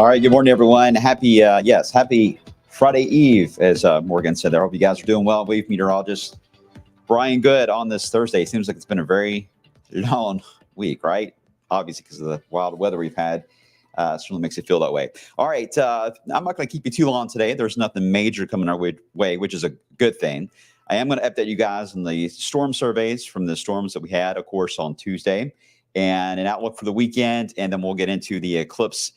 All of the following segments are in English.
All right, good morning, everyone. Happy Friday Eve, as Morgan said there. I hope you guys are doing well. We've meteorologist Brian Good on this Thursday. Seems like it's been a very long week, right? Obviously, because of the wild weather we've had. Certainly makes it feel that way. All right, I'm not going to keep you too long today. There's nothing major coming our way, which is a good thing. I am going to update you guys on the storm surveys from the storms that we had, of course, on Tuesday, and an outlook for the weekend, and then we'll get into the Eclipse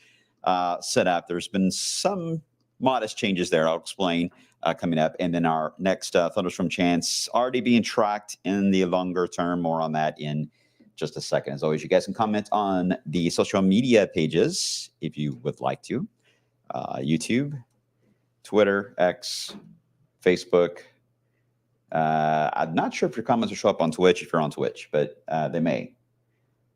setup. There's been some modest changes there. I'll explain coming up. And then our next thunderstorm chance already being tracked in the longer term. More on that in just a second. As always, you guys can comment on the social media pages if you would like to. YouTube, Twitter, X, Facebook. I'm not sure if your comments will show up on Twitch if you're on Twitch, but they may.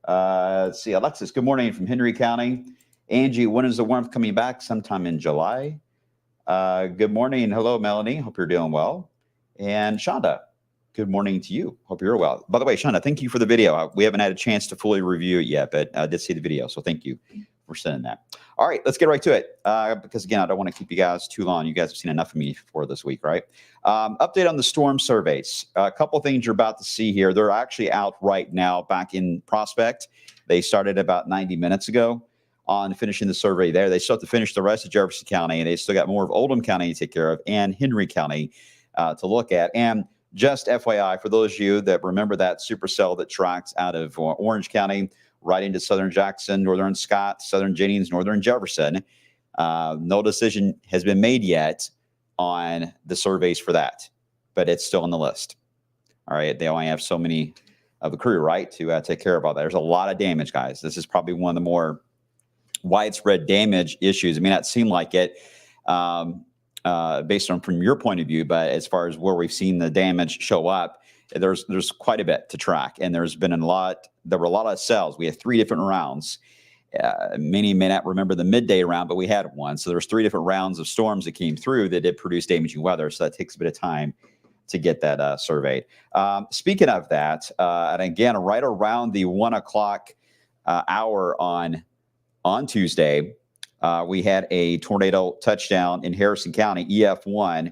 Let's see. Alexis, good morning from Henry County. Angie, when is the warmth coming back? Sometime in July. Good morning. Hello, Melanie. Hope you're doing well. And Shonda, good morning to you. Hope you're well. By the way, Shonda, thank you for the video. We haven't had a chance to fully review it yet, but I did see the video. So thank you for sending that. All right, let's get right to it. Because again, I don't want to keep you guys too long. You guys have seen enough of me for this week, right? Update on the storm surveys. A couple things you're about to see here. They're actually out right now back in Prospect. They started about 90 minutes ago on finishing the survey there. They still have to finish the rest of Jefferson County, and they still got more of Oldham County to take care of and Henry County to look at. And just FYI, for those of you that remember that supercell that tracks out of Orange County right into southern Jackson, northern Scott, southern Jennings, northern Jefferson, no decision has been made yet on the surveys for that, but it's still on the list. All right, they only have so many of the crew, right, to take care of all that. There's a lot of damage, guys. This is probably one of the more widespread damage issues. It may not seem like it based on from your point of view, but as far as where we've seen the damage show up, there's quite a bit to track. And there were a lot of cells. We had 3 different rounds. Many may not remember the midday round, but we had one. So there's 3 different rounds of storms that came through that did produce damaging weather. So that takes a bit of time to get that surveyed. Speaking of that, and again, right around the 1 o'clock hour on Tuesday, we had a tornado touchdown in Harrison County, EF1.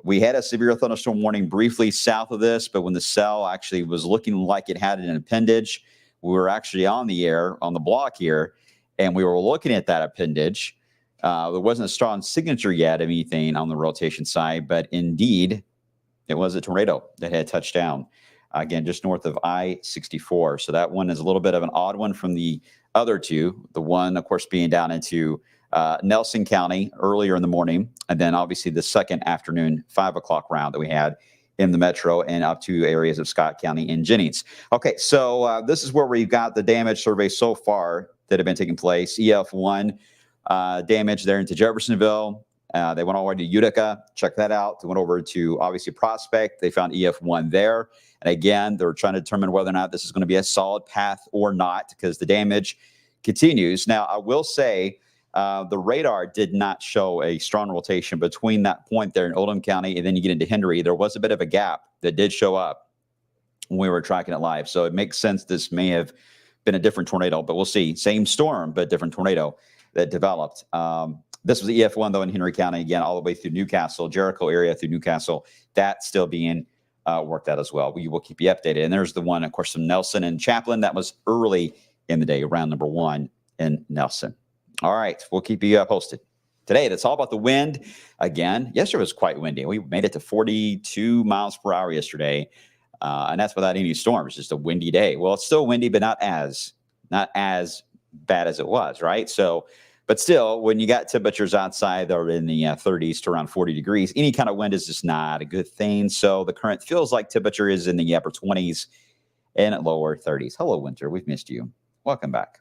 We had a severe thunderstorm warning briefly south of this, but when the cell actually was looking like it had an appendage, we were actually on the air, on the block here, and we were looking at that appendage. There wasn't a strong signature yet of anything on the rotation side, but indeed, it was a tornado that had touched down, again, just north of I-64. So that one is a little bit of an odd one from the other 2. The one, of course, being down into Nelson County earlier in the morning, and then obviously the second afternoon 5 o'clock round that we had in the metro and up to areas of Scott County and Jennings. Okay, so this is where we've got the damage survey so far that have been taking place. EF1 damage there into Jeffersonville. They went all the way to Utica. Check that out. They went over to, obviously, Prospect. They found EF1 there. And again, they're trying to determine whether or not this is going to be a solid path or not because the damage continues. Now, I will say the radar did not show a strong rotation between that point there in Oldham County and then you get into Henry. There was a bit of a gap that did show up when we were tracking it live. So it makes sense this may have been a different tornado, but we'll see. Same storm, but different tornado that developed. This was the EF1, though, in Henry County, again, all the way through Newcastle, Jericho area through Newcastle. That's still being worked out as well. We will keep you updated. And there's the one, of course, from Nelson and Chaplin. That was early in the day, round number 1 in Nelson. All right, we'll keep you posted. Today, that's all about the wind. Again, yesterday was quite windy. We made it to 42 miles per hour yesterday, and that's without any storms, just a windy day. Well, it's still windy, but not as bad as it was, right? So, but still, when you got temperatures outside that are in the 30s to around 40 degrees, any kind of wind is just not a good thing. So the current feels like temperature is in the upper 20s and lower 30s. Hello, winter. We've missed you. Welcome back.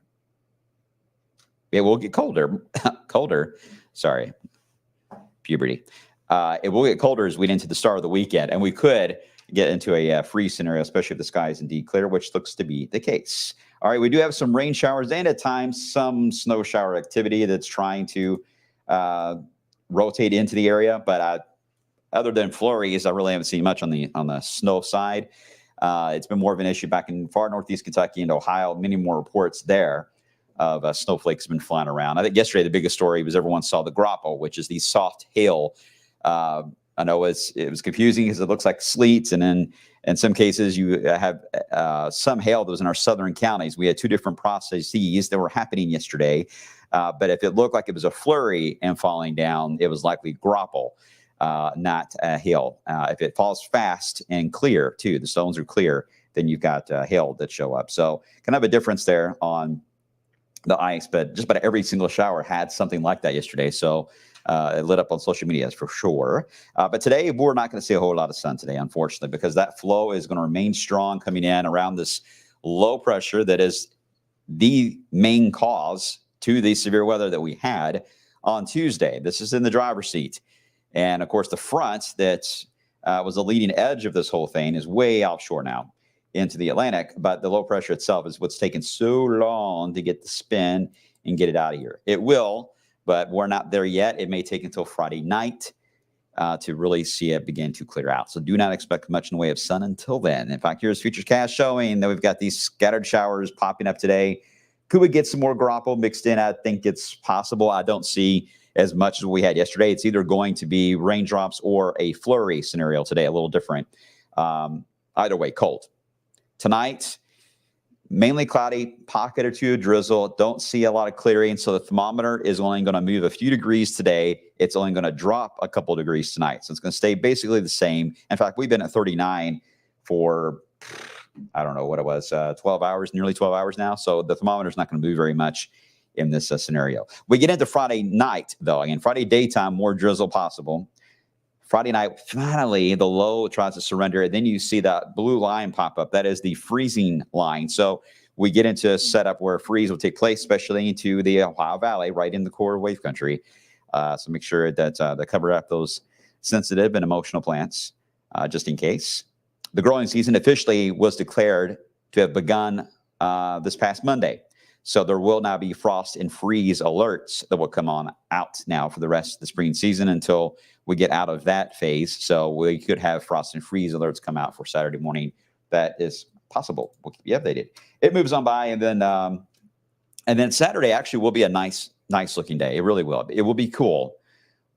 It will get colder. Sorry. Puberty. It will get colder as we get into the start of the weekend, and we could get into a freeze scenario, especially if the sky is indeed clear, which looks to be the case. All right, we do have some rain showers and at times some snow shower activity that's trying to rotate into the area. But other than flurries, I really haven't seen much on the snow side. It's been more of an issue back in far northeast Kentucky and Ohio. Many more reports there of snowflakes have been flying around. I think yesterday the biggest story was everyone saw the grapple, which is the soft hail. I know it was confusing because it looks like sleet, and then in some cases you have some hail that was in our southern counties. We had two different processes that were happening yesterday, but if it looked like it was a flurry and falling down, it was likely grapple, not hail. If it falls fast and clear too, the stones are clear, then you've got hail that show up. So kind of a difference there on the ice, but just about every single shower had something like that yesterday. So it lit up on social media for sure. But today, we're not going to see a whole lot of sun today, unfortunately, because that flow is going to remain strong coming in around this low pressure that is the main cause to the severe weather that we had on Tuesday. This is in the driver's seat. And of course, the front that was the leading edge of this whole thing is way offshore now into the Atlantic. But the low pressure itself is what's taken so long to get the spin and get it out of here. It will, but we're not there yet. It may take until Friday night to really see it begin to clear out. So do not expect much in the way of sun until then. In fact, here's Futurecast showing that we've got these scattered showers popping up today. Could we get some more grapple mixed in? I think it's possible. I don't see as much as we had yesterday. It's either going to be raindrops or a flurry scenario today, a little different. Either way, cold. Tonight, mainly cloudy, pocket or two of drizzle. Don't see a lot of clearing, so the thermometer is only going to move a few degrees today. It's only going to drop a couple degrees tonight, so it's going to stay basically the same. In fact, we've been at 39 for, I don't know what it was, 12 hours, nearly 12 hours now, so the thermometer is not going to move very much in this scenario. We get into Friday night, though. Again, Friday daytime, more drizzle possible. Friday night, finally, the low tries to surrender. And then you see that blue line pop up. That is the freezing line. So we get into a setup where freeze will take place, especially into the Ohio Valley, right in the core of wave country. So make sure that they cover up those sensitive and emotional plants, just in case. The growing season officially was declared to have begun this past Monday. So there will now be frost and freeze alerts that will come on out now for the rest of the spring season until we get out of that phase. So we could have frost and freeze alerts come out for Saturday morning. That is possible. We'll keep you updated. It moves on by, and then Saturday actually will be a nice looking day. It really will. It will be cool.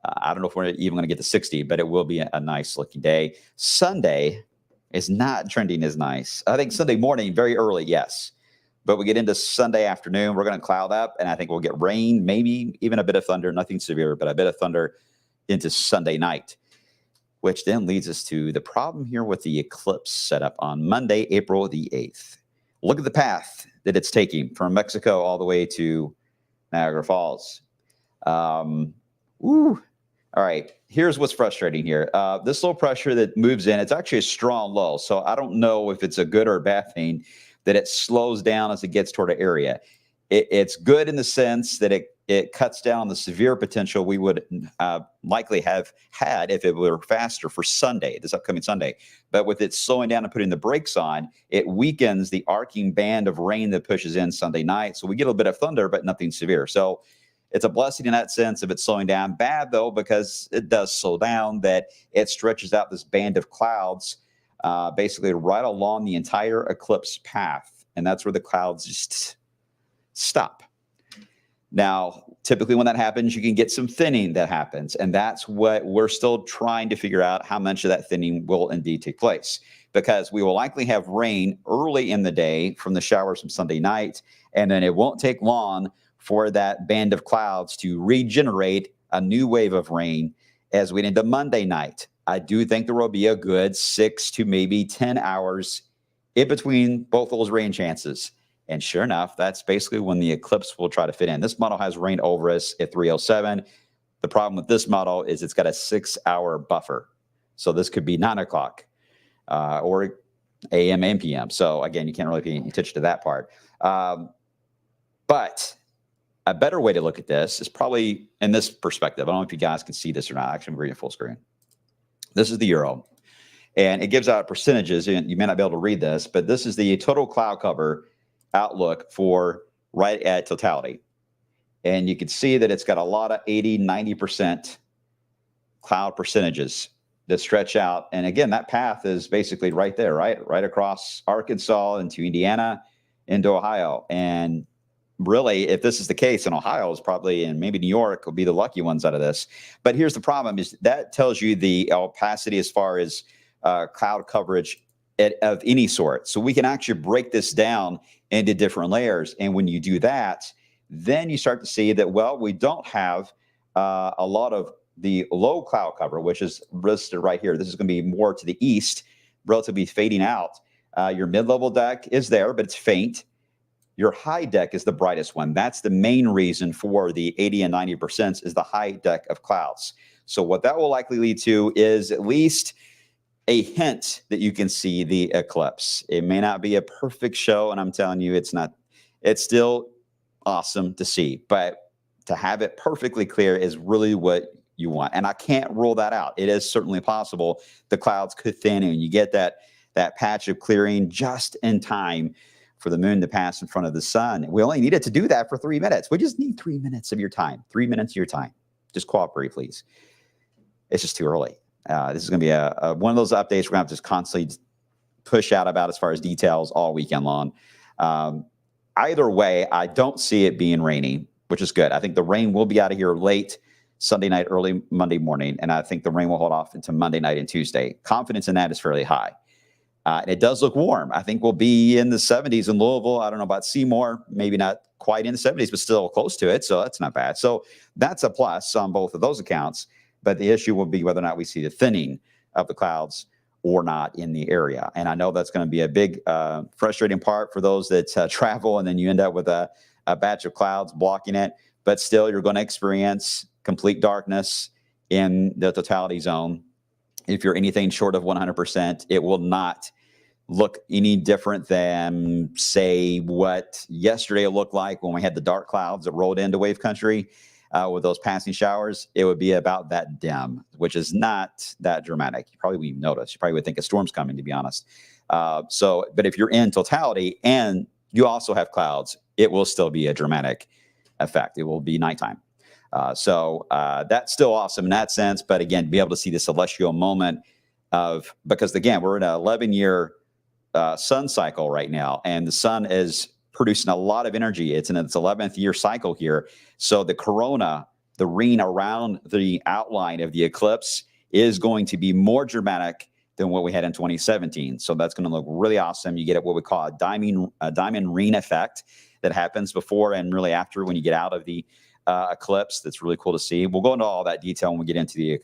I don't know if we're even going to get to 60, but it will be a nice looking day. Sunday is not trending as nice. I think Sunday morning, very early, yes. But we get into Sunday afternoon, we're going to cloud up, and I think we'll get rain, maybe even a bit of thunder, nothing severe, but a bit of thunder into Sunday night, which then leads us to the problem here with the eclipse setup on Monday, April the 8th. Look at the path that it's taking from Mexico all the way to Niagara Falls. All right, here's what's frustrating here. This low pressure that moves in, it's actually a strong low, so I don't know if it's a good or a bad thing that it slows down as it gets toward an area. It's good in the sense that it cuts down the severe potential we would likely have had if it were faster for Sunday, this upcoming Sunday. But with it slowing down and putting the brakes on, it weakens the arcing band of rain that pushes in Sunday night. So we get a little bit of thunder, but nothing severe. So it's a blessing in that sense if it's slowing down. Bad, though, because it does slow down, that it stretches out this band of clouds basically right along the entire eclipse path. And that's where the clouds just stop. Now, typically when that happens, you can get some thinning that happens. And that's what we're still trying to figure out, how much of that thinning will indeed take place. Because we will likely have rain early in the day from the showers from Sunday night. And then it won't take long for that band of clouds to regenerate a new wave of rain as we get into Monday night. I do think there will be a good 6 to maybe 10 hours in between both those rain chances. And sure enough, that's basically when the eclipse will try to fit in. This model has rain over us at 3:07. The problem with this model is it's got a 6-hour buffer. So this could be 9 o'clock or a.m. and p.m. So again, you can't really pay attention to that part. But a better way to look at this is probably in this perspective. I don't know if you guys can see this or not. Actually, I'm reading full screen. This is the Euro, and it gives out percentages, and you may not be able to read this, but this is the total cloud cover outlook for right at totality. And you can see that it's got a lot of 80, 90% cloud percentages that stretch out. And again, that path is basically right there, right across Arkansas into Indiana, into Ohio. And really, if this is the case, in Ohio is probably, and maybe New York will be the lucky ones out of this. But here's the problem: is that tells you the opacity as far as cloud coverage of any sort. So we can actually break this down into different layers. And when you do that, then you start to see that, well, we don't have a lot of the low cloud cover, which is listed right here. This is going to be more to the east, relatively fading out. Your mid-level deck is there, but it's faint. Your high deck is the brightest one. That's the main reason for the 80 and 90% is the high deck of clouds. So what that will likely lead to is at least a hint that you can see the eclipse. It may not be a perfect show, and I'm telling you, it's not. It's still awesome to see, but to have it perfectly clear is really what you want. And I can't rule that out. It is certainly possible the clouds could thin and you get that patch of clearing just in time for the moon to pass in front of the sun. We only needed to do that for 3 minutes. We just need 3 minutes of your time. 3 minutes of your time. Just cooperate, please. It's just too early. This is going to be one of those updates we're going to have to just constantly push out about as far as details all weekend long. Either way, I don't see it being rainy, which is good. I think the rain will be out of here late Sunday night, early Monday morning, and I think the rain will hold off into Monday night and Tuesday. Confidence in that is fairly high. And it does look warm. I think we'll be in the 70s in Louisville. I don't know about Seymour, maybe not quite in the 70s, but still close to it. So that's not bad. So that's a plus on both of those accounts. But the issue will be whether or not we see the thinning of the clouds or not in the area. And I know that's going to be a big frustrating part for those that travel, and then you end up with a batch of clouds blocking it. But still, you're going to experience complete darkness in the totality zone. If you're anything short of 100%, it will not look any different than, say, what yesterday looked like when we had the dark clouds that rolled into wave country with those passing showers. It would be about that dim, which is not that dramatic. You probably wouldn't notice. You probably would think a storm's coming, to be honest. But if you're in totality and you also have clouds, it will still be a dramatic effect. It will be nighttime. So that's still awesome in that sense. But again, be able to see the celestial moment because again, we're in an 11-year sun cycle right now, and the sun is producing a lot of energy. It's in its 11th year cycle here. So the corona, the ring around the outline of the eclipse is going to be more dramatic than what we had in 2017. So that's going to look really awesome. You get what we call a diamond ring effect that happens before and really after when you get out of the eclipse. That's really cool to see. We'll go into all that detail when we get into the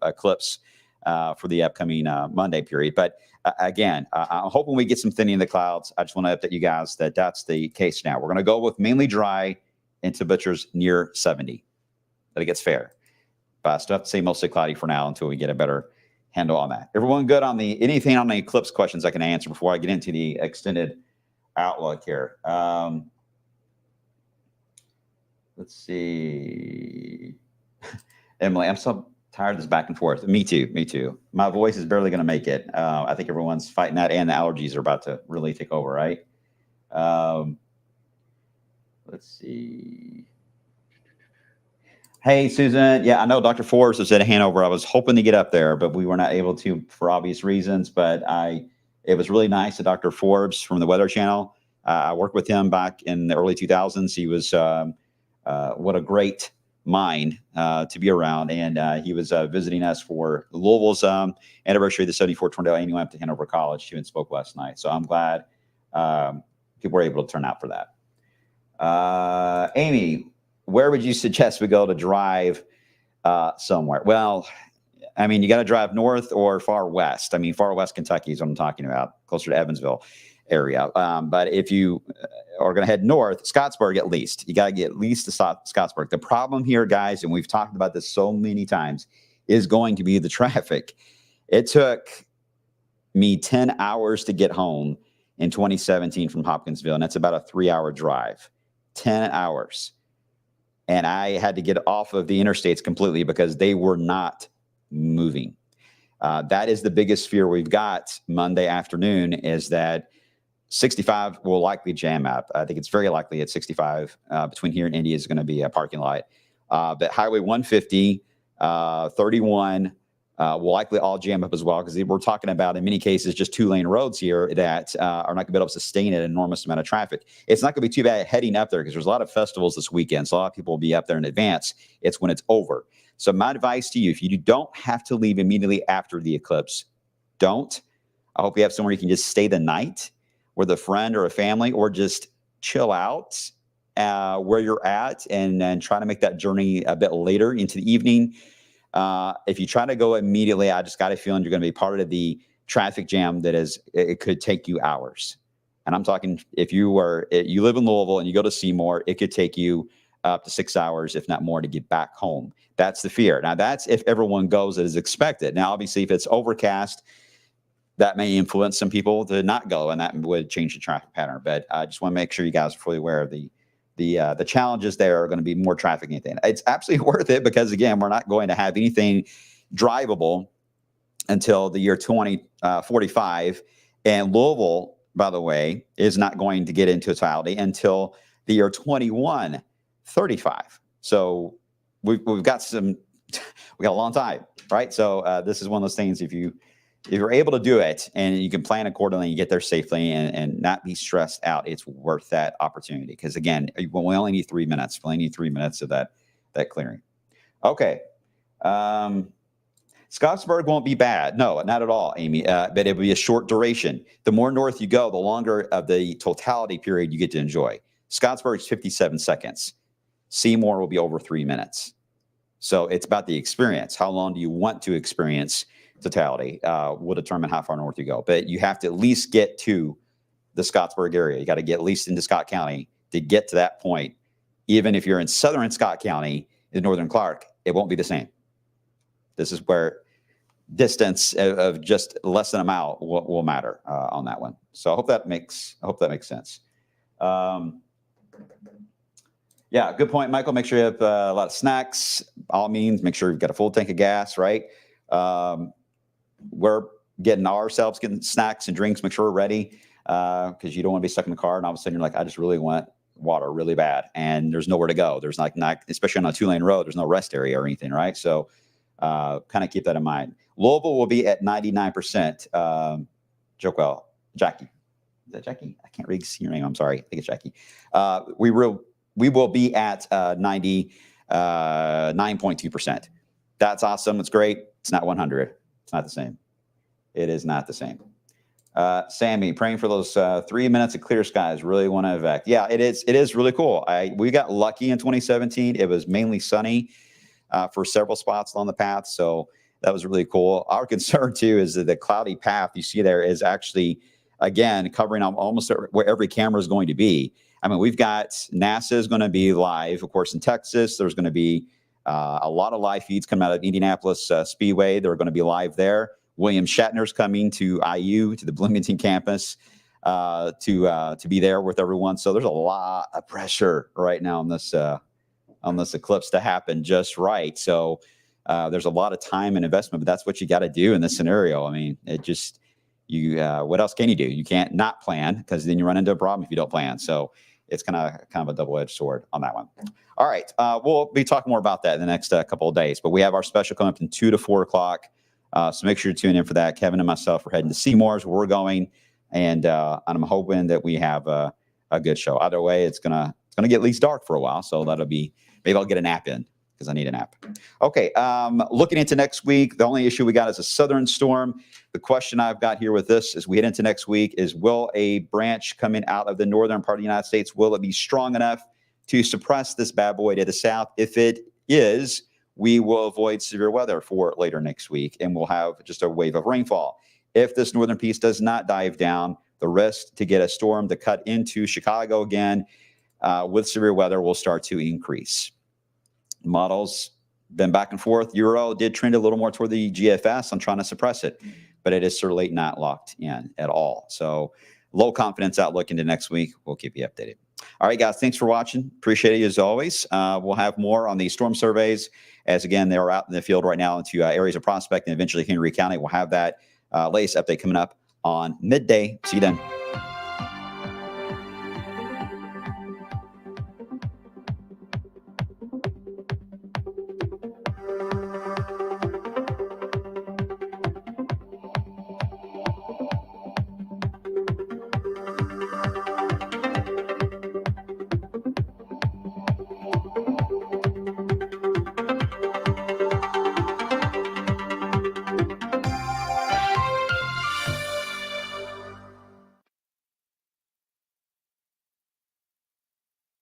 eclipse for the upcoming Monday period. But again, I'm hoping we get some thinning in the clouds. I just want to update you guys that that's the case now. We're going to go with mainly dry and temperatures near 70. That it gets fair. But I still have to say mostly cloudy for now until we get a better handle on that. Everyone good on anything on the eclipse questions I can answer before I get into the extended outlook here? Let's see. Emily, I'm so tired of this back and forth. Me too. My voice is barely going to make it. I think everyone's fighting that, and the allergies are about to really take over, right? Let's see. Hey, Susan. Yeah, I know Dr. Forbes was at Hanover. I was hoping to get up there, but we were not able to for obvious reasons. But it was really nice that Dr. Forbes from the Weather Channel. I worked with him back in the early 2000s. He was what a great mind to be around. And he was visiting us for Louisville's anniversary of the 74 Tornado, and he went up to Hanover College too and spoke last night. So I'm glad people were able to turn out for that. Amy, where would you suggest we go to drive somewhere? Well, I mean, you got to drive north or far west. I mean, far west Kentucky is what I'm talking about, closer to Evansville area. But if you are going to head north, Scottsburg at least. You got to get at least to Scottsburg. The problem here, guys, and we've talked about this so many times, is going to be the traffic. It took me 10 hours to get home in 2017 from Hopkinsville, and that's about a 3-hour drive. 10 hours. And I had to get off of the interstates completely because they were not moving. That is the biggest fear we've got Monday afternoon, is that 65 will likely jam up. I think it's very likely at 65 between here and Indy is going to be a parking lot. But Highway 150, 31, will likely all jam up as well, because we're talking about, in many cases, just 2-lane roads here that are not going to be able to sustain an enormous amount of traffic. It's not going to be too bad heading up there, because there's a lot of festivals this weekend, so a lot of people will be up there in advance. It's when it's over. So my advice to you, if you don't have to leave immediately after the eclipse, don't. I hope you have somewhere you can just stay the night with a friend or a family, or just chill out where you're at, and try to make that journey a bit later into the evening. If you try to go immediately, I just got a feeling you're going to be part of the traffic jam it could take you hours. And I'm talking, if you live in Louisville and you go to Seymour, it could take you up to 6 hours, if not more, to get back home. That's the fear. Now, that's if everyone goes as expected. Now, obviously, if it's overcast, that may influence some people to not go, and that would change the traffic pattern. But I just want to make sure you guys are fully aware of the challenges there are going to be more traffic than anything. It's absolutely worth it, because, again, we're not going to have anything drivable until the year 2045. And Louisville, by the way, is not going to get into totality until the year 2135. So we've got we got a long time, right? So this is one of those things, if you're able to do it and you can plan accordingly, you get there safely and not be stressed out, it's worth that opportunity. Because, again, we only need 3 minutes. We only need 3 minutes of that clearing. Okay. Scottsburg won't be bad. No, not at all, Amy. But it will be a short duration. The more north you go, the longer of the totality period you get to enjoy. Scottsburg is 57 seconds. Seymour will be over 3 minutes. So it's about the experience. How long do you want to experience totality will determine how far north you go. But you have to at least get to the Scottsburg area. You got to get at least into Scott County to get to that point. Even if you're in southern Scott County, in northern Clark, it won't be the same. This is where distance of just less than a mile will matter on that one. So I hope that makes sense. Yeah, good point, Michael. Make sure you have a lot of snacks. All means, make sure you've got a full tank of gas, right? We're getting snacks and drinks. Make sure we're ready, because you don't want to be stuck in the car and all of a sudden you're like, I just really want water really bad, and there's nowhere to go. There's not especially on a 2-lane road, there's no rest area or anything, right? So kind of keep that in mind. Louisville will be at 99%. Jackie. Is that Jackie? I can't read your name. I'm sorry. I think it's Jackie. We will be at 99.2%. That's awesome. It's great. It's not 100. It's not the same. It is not the same. Sammy, praying for those 3 minutes of clear skies. Really want to evac. Yeah, it is. It is really cool. We got lucky in 2017. It was mainly sunny for several spots along the path, so that was really cool. Our concern too is that the cloudy path you see there is actually, again, covering almost where every camera is going to be. I mean, we've got NASA is going to be live, of course, in Texas. There's going to be a lot of live feeds coming out of Indianapolis Speedway. They're going to be live there. William Shatner's coming to IU, to the Bloomington campus, to be there with everyone. So there's a lot of pressure right now on this eclipse to happen just right. So there's a lot of time and investment, but that's what you got to do in this scenario. I mean, what else can you do? You can't not plan, because then you run into a problem if you don't plan. So it's kind of a double-edged sword on that one. All right. We'll be talking more about that in the next couple of days, but we have our special coming up from 2 to 4 o'clock. So make sure to tune in for that. Kevin and myself are heading to Seymour's where we're going, and I'm hoping that we have a good show. Either way, it's gonna get at least dark for a while, so maybe I'll get a nap in, because I need a nap. Okay, looking into next week, the only issue we got is a southern storm. The question I've got here with this as we head into next week is, will a branch coming out of the northern part of the United States, will it be strong enough to suppress this bad boy to the south? If it is, we will avoid severe weather for later next week, and we'll have just a wave of rainfall. If this northern piece does not dive down, the risk to get a storm to cut into Chicago again with severe weather will start to increase. Models been back and forth. Euro did trend a little more toward the GFS. I'm trying to suppress it, but it is certainly not locked in at all. So low confidence outlook into next week. We'll keep you updated. All right, guys, thanks for watching. Appreciate it as always. We'll have more on these storm surveys, as again, they're out in the field right now into areas of Prospect and eventually Henry County. We'll have that latest update coming up on midday. See you then.